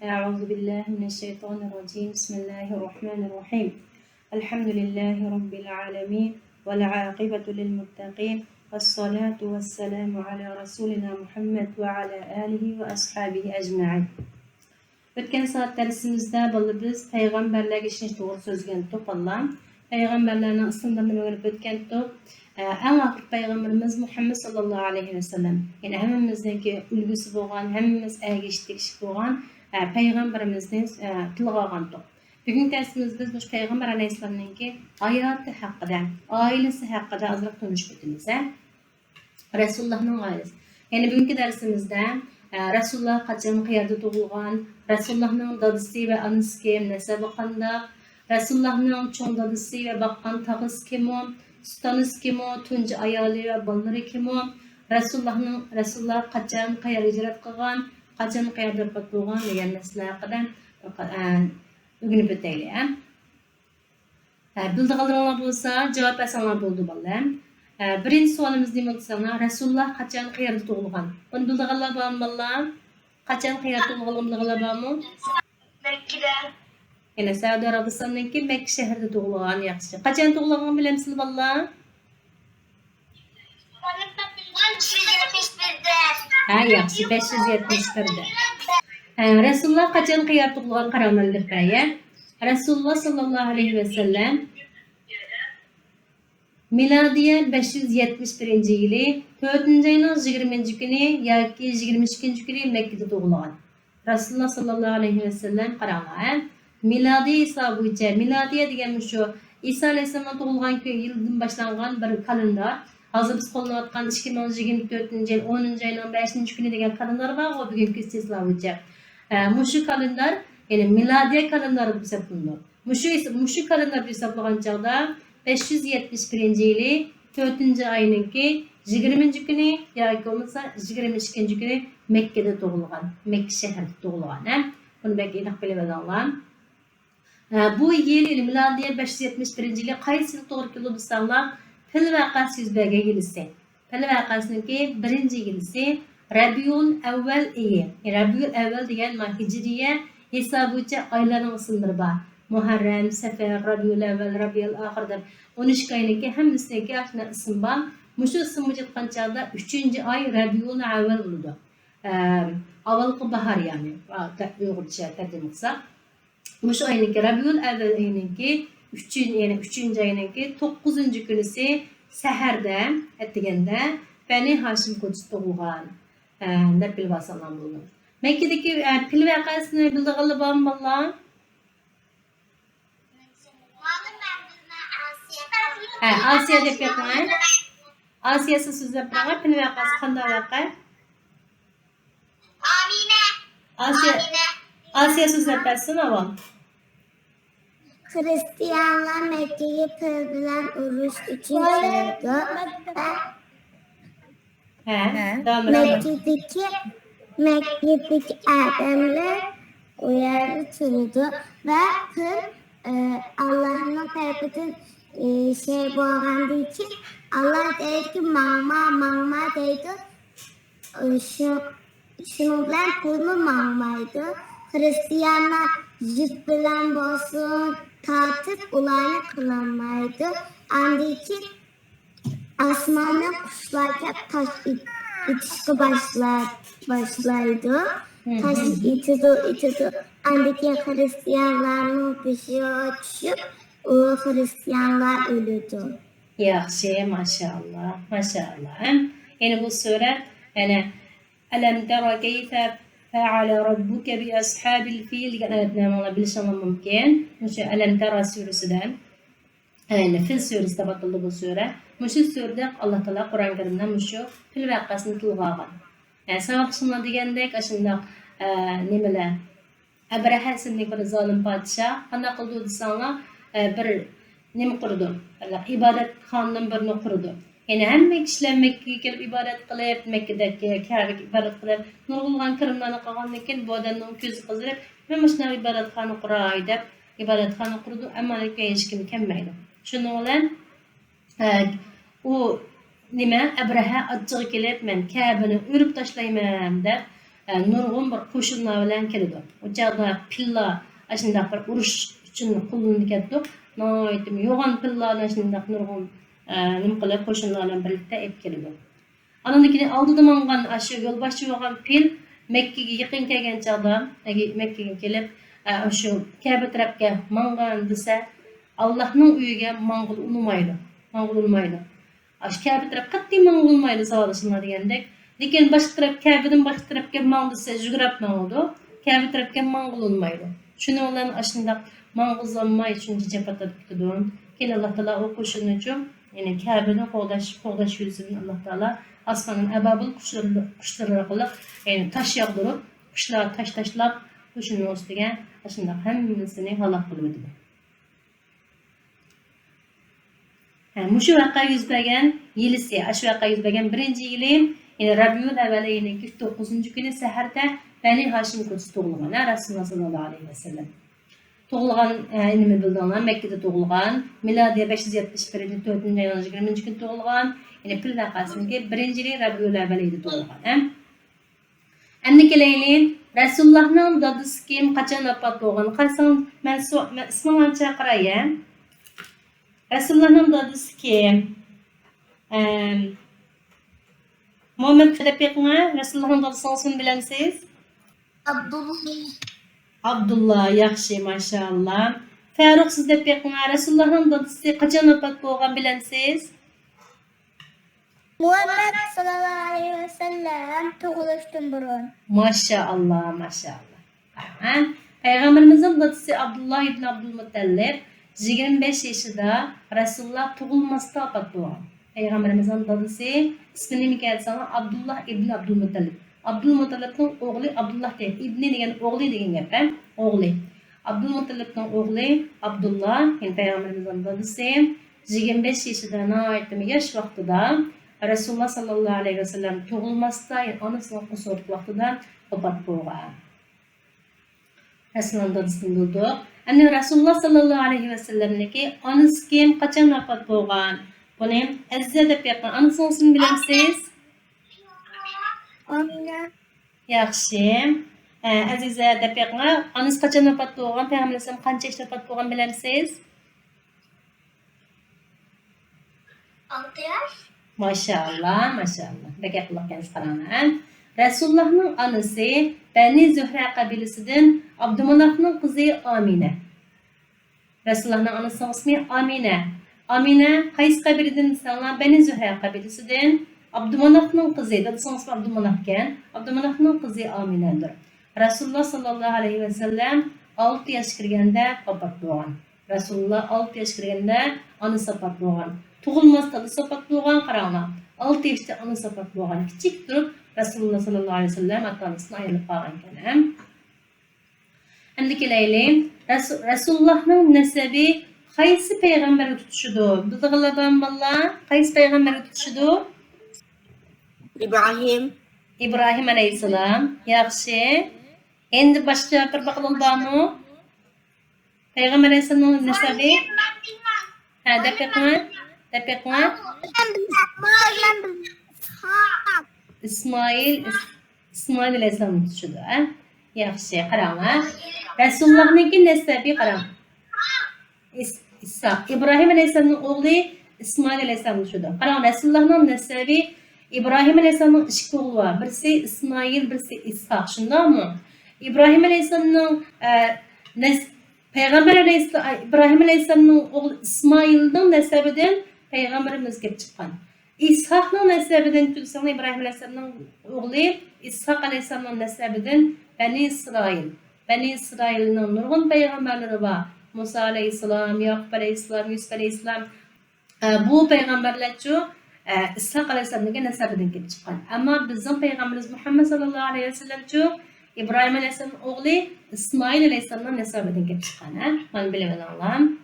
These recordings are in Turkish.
أعوذ بالله من الشيطان الرجيم بسم الله الرحمن الرحيم الحمد لله رب العالمين والعاقبة للمتقين والصلاة والسلام على رسولنا محمد وعلى آله وأصحابه أجمعين. Ötken saat dersimizde biz peygamberler işini doğru sözgen topallam. Peygamberlerin ısımlarını öğrenip ötken top. En akır peygamberimiz Muhammed sallallahu aleyhi ve sellem. Yani hemimizdeki ülgüsü boğan, hemimiz ergeçtik iş boğan peygamberimizden tılğağan top. Bugün dersimizde biz peygamber aleyhisselam'ın ki hayatı hakkında, ailesi hakkında azrak konuşmadığımız. Resulullah'ın ailesi. Yani bugünkü dersimizde Resulullah kaçan kıyarda doğulgan, Resulullah'ın dadısı ve anısı kim, nesebe qanda, Resulullah'ın çoğun dadısı ve bakkan tağız kim o, sultanız kim o, tuncu ayalı ve balları kim o, Resulullah kaçan kıyar icrat kılgan, kaçan kıyarda batılgan degan meseleler kadar bugün öteyle. Bildiğinler bolsa cevap versenler boldu ballar. Birinci sualımız ne oldu sana? Resulullah kaçan kıyarda doğulgan. Onu bildiğinler var mı ballar? Kaçan kıyarda doğulgan bildiğinler var mı? Mekke'de. Yani Saudi Arabistan'daki Mekke şehirde doğulgan yaxşı. Kaçan doğulgan bilir misiniz ballar? 571'de. Yaxşı 571'de. Resulullah kaçan kıyarda doğulgan karamalıdır baya. Resulullah sallallahu aleyhi ve sellem Miladiye 571 yılı 4. ayının 20. günü yoki 22. günü Mekke'de doğulgan. Resulullah sallallahu aleyhi ve sellem qaranglar. Miladiye hesabı bo'yicha miladiye degan şu İsa aleyhisselam doğulgan yıldan başlangan bir kalendar. Hazır biz qo'llanayotgan 2024 yil 10. ayının 5. günü degan kalendar var o bugünkü istisna bo'yicha. Muşu kalendar yani miladiye kalendarı hesaplanır. Muşu kalendar hesaplagan çağda 571 yılı 4. ayınınki 20. günü yoki olmasa 22. günü Mekke'de doğulgan. Mekke şehirde doğulgan. Bunu belki aniq bilemediler. Bu yıl miladiye 571 yılı qaysi yıl to'g'ri keldi desanlar, fil vaqasi yuz bergan yilisi. Fil vaqasiniki 1. yilisi Rabiul Avval ayi. Rabiul Avval degan hijriye hesabı bo'yicha oylarning ismlari bor. Muharrem, Safar, Rabiul Avval, Rabiul Akhirdir. 13 ayınki hemmisiniki aşna isim bor. Mushu isim bo'yicha chaqda 3. ay Rabiul Avval bo'ladi. Avvalgi bahar yani. Uyg'urcha tarjima qilsak. Mushu ayınki Rabiul Avval ayınki 3. ayınki 9. günüsi saharda etganda Bani Hashim ko'chisi tug'ilgan. Deb bilib olsanglar bo'ladi. Mekkedagi fil vaqasini bildiğinlar bormi ballar? Asiya deb gapirgan. Asiyasi so'zlab turgan fil vaqasi qanday vaqa? Asiya so'zlab bersin avval. Hristiyanlar Mekke'ye kırılan uruş için çıktı. Mekke'deki adamlar uyarı tutuldu ve Allah'ın tarafından boğandığı için Allah dedi ki mağma dedi. Şundan bunu mağmaydı. Hristiyanlar jüt bilen bolsun tartıp ulayını kılanmaydı. Andı ki asmana kuşlarca taş itişki başlaydı. Taş itidu. Andı ki Hristiyanların peşine düşüp o Hristiyanlar ölüdü. Yaxşı, maşallah. Yani bu sure yani Alam tara keyfe fe'ale rabbuke bi ashabil fil degan ayetni bilishimiz mumkin. Mushu Alam tara surasidan. Yani Fil surasida batıldı bu sure. Mushu surada Alloh taolo Qur'on Karimda mushu fil vaqasini tilg'agan. Yani sabab shunday degandek ashunda nimalar Abraha ismli bir zolim podshoh qanday qildi desanglar bir nima qurdi. İbadetxonadan birini qurdi. Yani hamma kishilar Mekke'ga kelib ibodat qilib, Mekkedagi Ka'baga ibodat qilib, nurg'ulg'an kirimlarni qilgandan keyin bu odamning ko'zi qizirib, "Men mana shunday ibodatxona quray" deb ibodatxona qurdi, ammo hech kim kelmaydi. Shuning bilan u nima Abraha achchig'i kelib, "Men Ka'bani urib tashlayman" deb nurg'un bir qo'shinlar bilan keladi. O chaqda pilla ashundaq bir urush uchun qo'llanib ketdi. Noyatım yo'g'on pillarni ashundaq nurg'un nima qilib qo'shinlar bilan birlikda olib keladi. Anandakini oldida mangan shu yo'lboshchi bo'lgan pil Mekke'ga yaqin kelgan chaqda, Mekke'ga kelib shu Ka'ba tarafga mangan desa, Allohning uyiga mang'ul unmaydi. Mang'ul unmaydi. Aş Ka'ba taraf qat'iy mang'ul unmaydi savodashlar degandek. Lekin boshqa taraf Ka'badan boshqa tarafga mang'disa jugurab mang'udi. Ka'ba tarafga mang'ul unmaydi. Shuning bilan ashundaq mang'uzlanmay shuncha japatat kutdi. Keyin Alloh taolo o qo'shinni uchun, ya'ni Ka'bani qo'g'dash yuzini Alloh taolo osmondan ababil qushlar orqali, ya'ni tosh yog'dirib, qushlar tashlab qo'shinning ustiga ashundaq hammasini halok qilib o'tdi. Mushu vaqa yuz bergan yilisi, shu vaqa yuz bergan birinchi yili, ya'ni Rabiul Avval ayining 9-kuni saharda Bani Hashim ko'zi tug'ilgan, Rasululloh sallallohu alayhi vasallam. Tug'ilgan, nima bildinglar, Mekkada tug'ilgan, milodiy 571-4-20-kun tug'ilgan, ya'ni pil vaqasidagi birinchi yili Rabiul Avval ayida tug'ilgan. Endi kelaylik, Rasulullohning dadasi kim, qachon vafot bo'lgan? Qarasang, men ismini chaqiray. Resulullah'ın dadısı kim? Muhammed Fedepek'ine Resulullah'ın dadısının ismini bilemsiz? Abdullah, yaxshi, maşallah. Faruk siz Fedepek'ine Resulullah'ın dadısı kaçan vefat bo'lgan bilemsiz? Muhammed sallallahu aleyhi ve sellem tug'ilishdan burun. Maşallah, maşallah. Peygamberimizin dadısı Abdullah ibn Abdülmuttalib 25 yaşında Resulullah tug'ilmasda vafot bo'lgan. Peygamberimizin dadısı ismini mi kelsa Abdullah ibn Abdülmuttalib. Abdülmuttalibning o'g'li Abdullah deydi. İbni degan o'g'li degan gap, o'g'li. Abdülmuttalibning o'g'li Abdullah, yani Peygamberimizin dadısı 25 yaşında nayetimi yaş vaqtida Resulullah sallallahu aleyhi ve sellem tug'ilmasda, yani onasining qusurlik vaqtida vafot bo'lgan. Resulullah'ın dadısını bildik. Endi Rasululloh sallallohu alayhi ve sellem'deki anısı kim, qachon vafot bo'lgan? Buni Azza deb yaqin anısının ismini bilamsiz? Amina. Yaxshi. Aziza deb yaqin anısı qachon vafot bo'lgan? Payg'ambar alayhisalom qancha yoshda vafot bo'lgan bilamsiz? 6 yaş. Maşallah, maşallah. Beka qilib qaraman. Resulullah'ın anısı Bani Zühre kabilesinden Abdümanaf'ın kızı Amine. Resulullah'ın anısının ismi Amine. Amine Kays kabilesinden sana Bani Zühre kabilesinden Abdümanaf'ın kızı. Dadısının ismi Abdümanaf'ken Abdümanaf'ın kızı Amine'dir. Resulullah sallallahu aleyhi ve sellem 6 yaş kirgende vafot bo'lgan. Resulullah 6 yaş kirgende anısı vafot bo'lgan. Tug'ilmasda dadasi vafot bo'lgan, qaranglar. 6 yaşda anısı vafot bo'lgan. Kichik turib Resulullah sallallahu aleyhi ve sellem atanısına ayrılıp bağlan kenem. Endi kelaylik, Resulullah'ın nesebi qaysi peygamberga tutuşudu? Bildiğinizden valla, qaysi peygamberga tutuşudu? İbrahim aleyhisselam. Yaxshi. Endi başka bir bakalım barmı? Peygamber aleyhisselam'ın nesebi? Depekme? İsmail aleyhisselam tutuşudu. Yaxshi, qaranglar. Resulullah'ningki nesabi qarang. İsa. İbrahim aleyhisselamning o'g'li İsmail aleyhisselam tutuşudu. Qarang, Resulullah'ning nesabi İbrahim aleyhisselamning ikki o'g'li bor. Birisi İsmail, birisi İsa. Shundaymi? İbrahim aleyhisselamning Peygamber İbrahim aleyhisselamning o'g'li İsmailning nesabidan Peygamberimiz kelib chiqqan. İshak'ın nesabidan tutsan İbrahim aleyhisselam'ın oğlu İshak aleyhisselam'ın nesabidan Bani İsrail. Bani İsrail'in nurgun peygamberleri var. Musa aleyhisselam, Yakup aleyhisselam, Yusuf aleyhisselam. Bu peygamberler çoğu İshak aleyhisselam'ın nesabidan kelib chiqqan. Ama bizim peygamberimiz Muhammed sallallahu aleyhi ve sellem çoğu İbrahim aleyhisselam'ın oğlu İsmail aleyhisselam'ın nesabidan kelib chiqqan. Mana bilaman Allah'ım.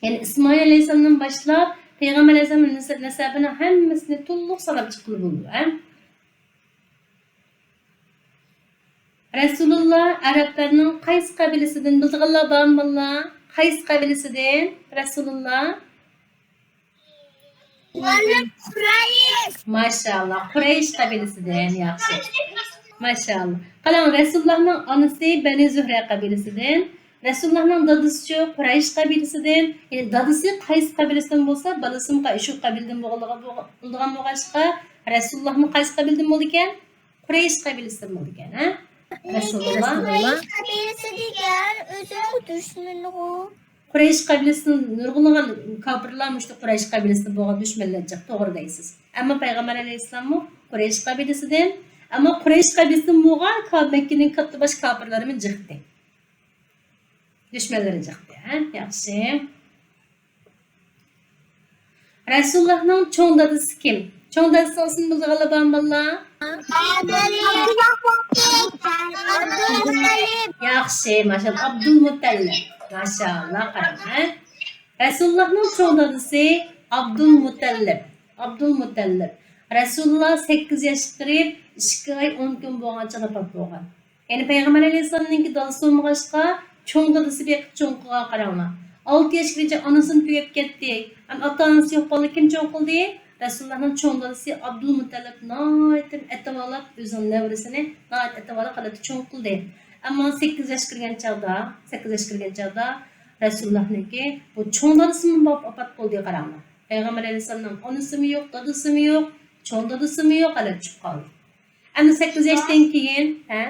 Yani İsmail aleyhisselam'dan başlap Peygamber Aleyhisselam'ın nesabini hammasini to'liq sanab chiqib bo'ldi. Resulullah Arablarning qaysi qabilasidan bildiganlar bormi? Qaysi qabilasidan Resulullah? Kurayış. Maşallah. Kureyş kabilesinden yaxşı. Maşallah. Qalan Resulullah'ın anısı Beni Zühre kabilesinden. Resulullah'ın dadısı Kureyş kabilesinden. Yani dadısı qaysi kabilesinden bolsa, balası şu kabileden bo'lgan bo'lg'achqa, Resulullah'ın qaysi kabileden bo'ldi ekan? Kureyş kabilesinden bo'ldi ekan, ha? Resulullah. Kurayış kabilesi diyen özünü düşünün o. Kureyş kabilesinin nurg'unlagan kafirlar müştü Kureyş kabilesinde bo'lgan düşmanlar jiq, to'g'ri deysiz. Ammo Payg'ambar alayhissalom Kureyş kabilesinden, ammo Kureyş kabilesinden bo'lgan Makkaning katta bosh kafirlari jiqdi. Düşmanlari jiqdi, ha? Yaxshi. Resulullah'ның cho'ng dadisi kim? Cho'ng dadisi ismi bilg'ala bormi? Yaxshi, maşallah. Abdulmuttalib. Maşallah, qarang. Resulullah'ның cho'ng dadisi Abdulmuttalib. Abdulmuttalib. Rasulullah 8 yoshga kirib, 2 oy 10 kun bo'lgancha vafot bo'lgan. Ya'ni Payg'ambar alayhissalomning dadasi bo'lmag'achqa, cho'ng dadisi beqib cho'ng qilgan qaranglar. 6 yoshgacha onasini tugab ketdi. Ota-onasi yo'q bo'ldi, kim cho'ng qildi? Resulullah'ın cho'ng dadisi Abdulmuttalib noytim etavolab o'zining nevarasini noyt etavolab qilib cho'ng qildi. Ammo 8 yoshga kirgan chog'da Resulullah'niki bu cho'ng dadisini vafot bo'ldi qaranglar. Payg'ambar alayhissalomning onasimi yo'q, dadasimi yo'q, cho'ng dadasimi yo'q, qilib chiqib qoldi. Endi 8 yoshdan keyin, ha?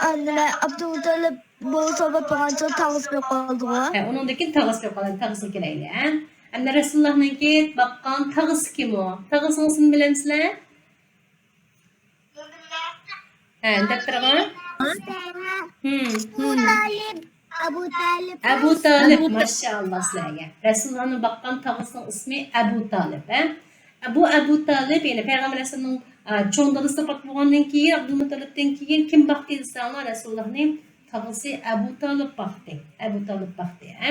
Anne Abdülmuttalib bu sabah paranca tağız bir kaldı o. Onundaki tağısı yok, tağısı kelayli, ha? Endi Resulullah'niki baqqan tağısı kim o? Tağısının ismini bilemsizlar? Deb turgan? Abu Talib. Abu Talib, maşallah sizlarga. Resulullah'ın baqqan tağısının ismi Abu Talib, ha? Bu Abu Talib, yani Peygamber Aleyhisselam'ın cho'ng dadasi vafot bo'lgandan keyin, Abdulmuttalibdan keyin kim baxtli desanlar, Resulullah'ning tağısı Abu Talib baxtli. Abu Talib baxtli, ha?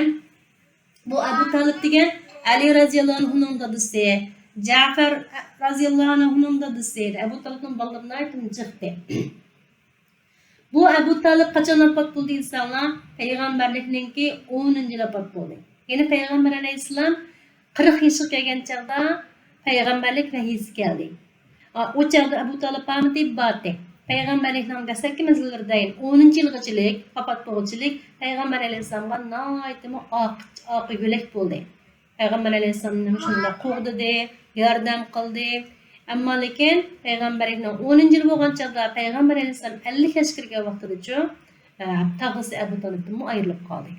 Bu Abu Talib degan Ali radhiyallohu anhuning dadasi, Ja'far radhiyallohu anhuning dadasi. Abu Talibning bolalarni aytdim jiqdi. Bu Abu Talib qachon vafot bo'ldi desanlar, payg'ambarlikninki 10-yil vafot bo'ldi. Ya'ni Payg'ambar alayhissalom 40 yoshga kelgan chog'da payg'ambarlik vahiysi keldi. O chog'da Abu Talib pamati bati. Payg'ambarlikning dastlabki mezgillaridan 10-yilgachilik vafot bo'lganchilik Payg'ambar alayhissalomga noytimi oq yo'lak bo'ldi. Payg'ambar alayhissalomni shunday qo'g'didi, yordam qildi. Ammo lekin payg'ambarlikning 10-yil bo'lgan chog'da Payg'ambar alayhissalom 50 yoshga kirgan vaqtida tag'isi Abu Talibdan ayrilib qoldi.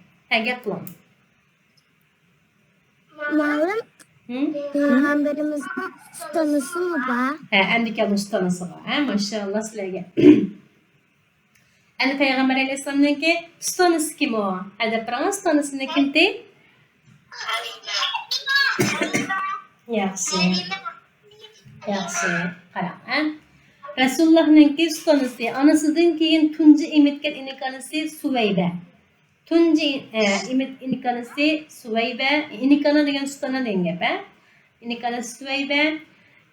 Gap qiling. Malum Peygamberimizin tanısı mı var? Endika ustanısı var. Maşallah sizlarga. Endi Payg'ambar alayhissalomniki ustanısı kim o? Hadi qarang, ustanısini kimdi? Yaxshi. Yaxshi. Qarang. Resulullah'niki ustanısı, anasidan keyin tunji emitgan inikanisi Suvayba. Tunji inikanisi Suvayba, inikana degan ustana degan gap, ha? Inikanisi Suvayba,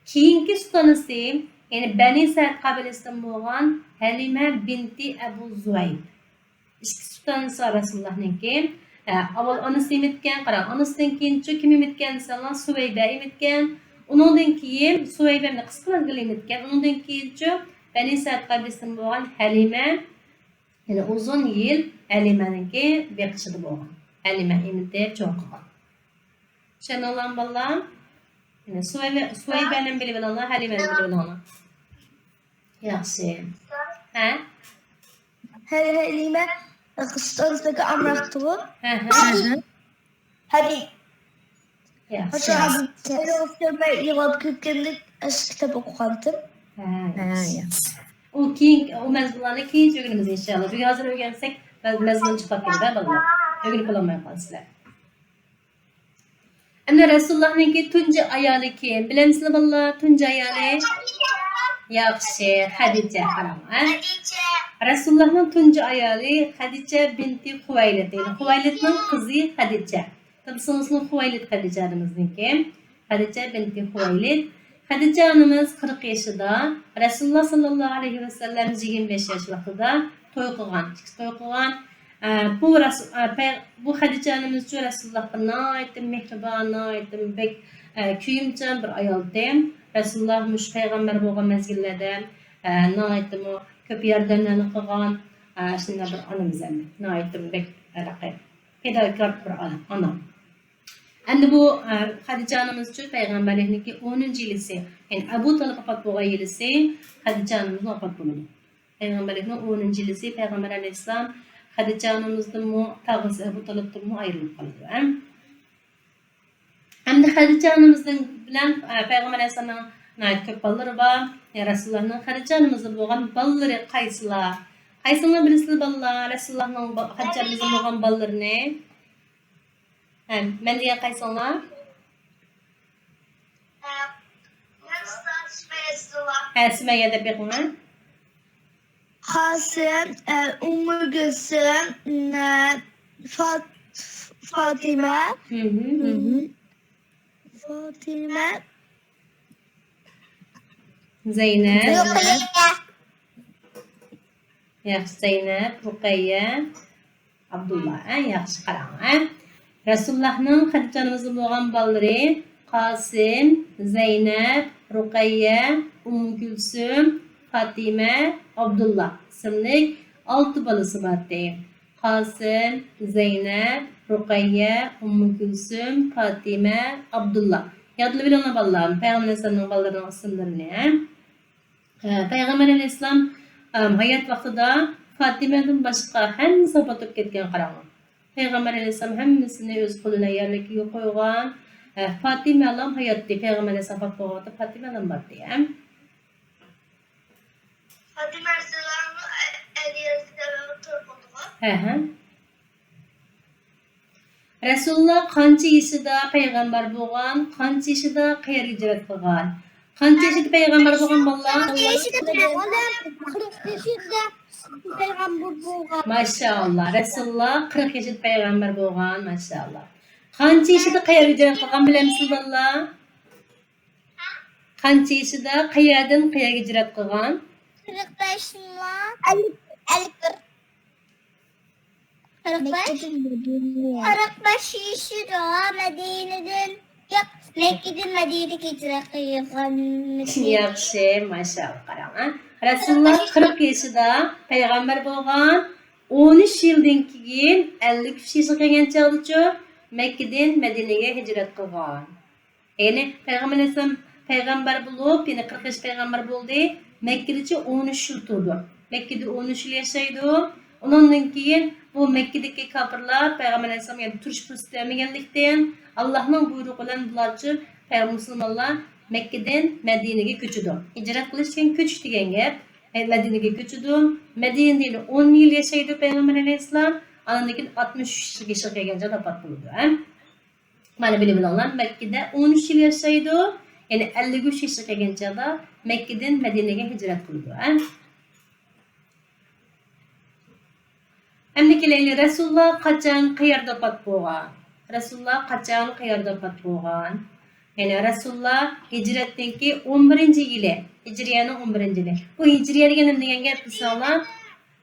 keyingi ustanisi, ya'ni Bani Sa'd qabilasidan bo'lgan Halima binti Abu Zuayb. Ikki ustanisi Resulullah'niki. Avval onasi emitgan, qarang, onasidan keyin kim emitgan desanlar, Suvayba emitgan. Undan keyin Suvaybani qisqa mezgil emitgan. Undan keyin Bani Sa'd qabilasidan bo'lgan Halima, ya'ni uzun yil Halimaniki beqishida bo'lgan. Halima emitib cho'ng qilgan. Tushunarlimi bolalar? Ya'ni Suvaybani bilib olinglar, Halimani bilib olinglar. Yaxshi. Ha? Halime kıstanızdaki amraktı bu. Hadi. Yaxshi. Ben yılap kökenlik aşk kitap okuyandım. O keyin o mezgillarni keyin o'rganamiz inshaalloh. Çünkü hozir o'rgansak, mezgil chiqib ketadi bolalar. O'rganib qolmay qolsizlar. Endi Resulullah'niki tunji ayoli kim? Bilamsizlar bolalar, tunji ayoli? Yaxshi, Xadija qarang. Resulullah'ning tunji ayoli Xadija binti Xuvaylid. Xuvaylidning qizi Xadija. Tabisingizni Xuvaylid Xadijamizniki. Xadija binti Xuvaylid. Xadija onamiz 40 yoshida, Rasululloh sallallohu alayhi vasallam 25 yosh vaqtida to'y qilgan. Bu Hadice anamız için Resulullah'a naitim, mehriban, naitim, bek kuyumcan bir ayaldım. Resulullah muş peygamber boğan mezgillerde naitim o köp yerden kıgan şimdi bir anamız emmi. Naitim bek rakı. Pedagog bir anam. Endi bu Hadice anamız için peygamberliğindeki 10. yılısı. Yani Ebu Talib afat boğan yılısı Hadice anamızın afat buludu. Peygamberliğinin 10. yılısı Peygamber Aleyhisselam Hadice anamızdan mu tağısı Ebu Talib'den mu ayrılıp kaldı. Hem de Hadice anamızdan bilen Peygamber Aleyhisselam'ın nait köp balları var. Resulullah'ın Hadice anamızdan boğan balları kaysılar. Kaysılar birisli ballar. Resulullah'ın Hadice anamızdan boğan balları ne? Ben diye kaysılar. Sümeyye de bekme. Hasım, Ümmü Gülsüm, Fatime, Fatime, Zeynep. Rukiye. Yaxşı Zeynep, Rukiye, Abdullah. Yaxşı qarang. Resulullah'ın Hadice anamızın boğan balları Kasım, Zeynep, Rukiye, Ümmü Gülsüm, Fatime, Abdullah isimli 6 balası vardı. Kasım, Zeynep, Rukiye, Ümmü Gülsüm, Fatime, Abdullah. Yadlı bilen ballarım. Peygamber Aleyhisselam'ın ballarının isimleri ne? Peygamber Aleyhisselam hayat vaxtida Fatime'den başka hem sabatıp ketken qaranı. Peygamber Aleyhisselam hemmisini öz koluna yerlik koygan. Fatime Allah'ım hayattı. Peygamber Aleyhisselam fatvağı Fatime Allah'ım vardı. Fatime Aleyhisselam'ın eliyesi turpulduğu. Resulullah qancha yaşida peygamber bo'lgan, qancha yaşida qayerga hijrat qilgan? Qancha yaşida peygamber bo'lgan bolalar? 40 yaşında peygamber bo'lgan. Maşallah. Resulullah 40 yaşida peygamber bo'lgan, maşallah. Qancha yaşida qayerga hijrat qilgan bilamsiz bolalar? Qancha yaşida qayerdan qayerga hijrat qilgan? 45 mi? 51. 45 yaşında Medine'den yok Mekke'den Medine'ye hicret kılgan. Yaxshi, maşallah qarang. Resulullah 40 yaşida peygamber bo'lgan, 13 yildan keyin 53 yaşga kelgan chog'da Mekke'den Medine'ye hicret qilgan. Yani Peygamber Aleyhisselam peygamber bulup, yani 40 yaş peygamber buldu. Mekke'de 13 yıl turdu. Mekke'de 13 yıl yaşaydı. Ondan keyin bu Mekke'deki kafirler Peygamber Aleyhisselam yani turuş fırsatı vermegenlikten Allah'ın buyruğu bilen bularcı Peygamber Müslümanlar Mekke'den Medine'ye köçüdü. Hicret kılışken köç degan gap. Medine'ye köçüdü. Medine'de 10 yıl yaşaydı Peygamber Aleyhisselam. Andan keyin 63 yaşga kelganda vafot bo'ldi. Mana bilib olanlar Mekke'de 13 yıl yaşaydı. Yani 53 yaşga kelganda Mekke'den Medine'ye hicret kıldı. Emdikileyli Resulullah qachon qayerda vafot bo'lgan? Resulullah qachon qayerda vafot bo'lgan? Yani Resulullah hicretdan keyin 11-yili, Hicriyenin 11-yili. Bu Hicriye degan nima degan gap bisalar?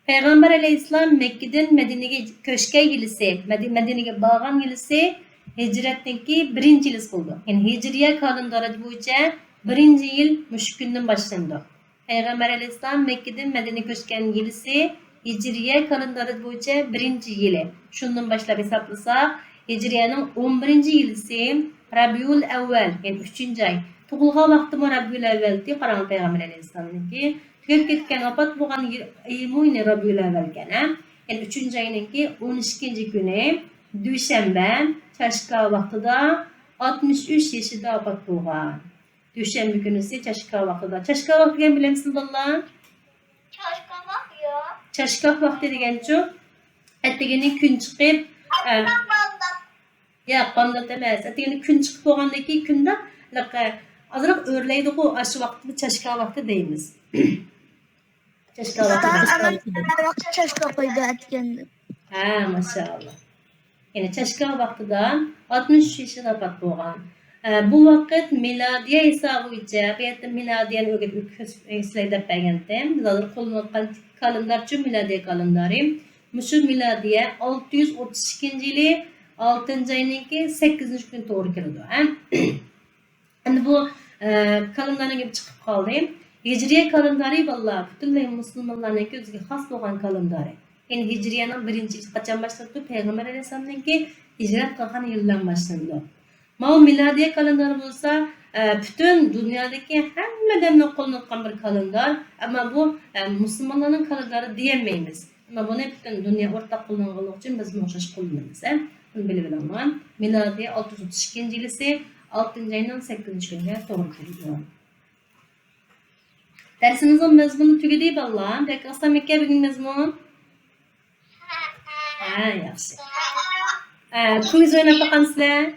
Peygamber Aleyhisselam Mekke'den Medine'ye köşke yılısı, Medine'ye bağlan yılısı hicretdan keyin 1-yil bo'ldi. Yani Hicriye kalendari bo'yicha 1-yil mush kundan boshlandı. Peygamber Aleyhisselam Mekke'den Medine'ye köşken yılısı Hicriye kalendari bo'yicha 1-yili. Shundan boshlab hisoblasak, Hicriyening 11-yilisi Rabiul Avval, yani 3-ay. Tug'ilgan vaqti Rabiul Avvaldi, qarang Peygamber Aleyhisselamniki. Tugab ketgan vafot bo'lgan yil Rabiul Avval ekan. Yani 3-ayninki 12-kuni dushanba chashka vaqtida 63 yaşida vafot bo'lgan. Dushanba kunisi chashka vaqtida. Chashka vaqti degan bilamsiz bolalar? Chashkoh vaqti deganchu attigini kun chiqib yo'q bomdod emas, attigini kun chiqib bo'lgandan keyin kunda ozroq o'rlaydi-ku, shu vaqtni chashkoh vaqti deymiz. Chashkoh vaqti. Chashka qo'ydi atganda. Ha, maşallah. Yani chashkoh vaqtida 63 yaşida vafot bo'lgan. Bu vaqt miladiya hisobi bo'yicha, bu yerda miladiyani o'rgatib sizlarga deb bergandim. Bizlar qo'llangan kalendarchi miladiya kalendari Muşu miladiye 632 yılı 6. ayınınki 8. gün doğru keldi. Endi bu kalendardan gelip çıkıp kaldı. Hicriye kalendari vallahi bütün Müslümanların özüge has bolan kalendari. Yani Hicriye'nin birinci kaçan başladı? Peygamber Aleyhisselam'ın ki hicret kılgan yıldan başlandı. Ama miladiye kalendari olsa bütün dünyadaki hemmeden kullanılan bir kalendar. Ama bu Müslümanların kalendarı diyemeyiz. Ama bunu bütün dünya ortak kullanılmak için biz muhtaç kullanırız. Bunu bilelim. Miladiye 632 yılısı 6. ayının 8. gününe doğru geliyor. Dersimizin mezmunu tügedi balla. Peki asla mekke bir gün mezmun? Ha, yaxşı. Quiz oynab baqamsizlar?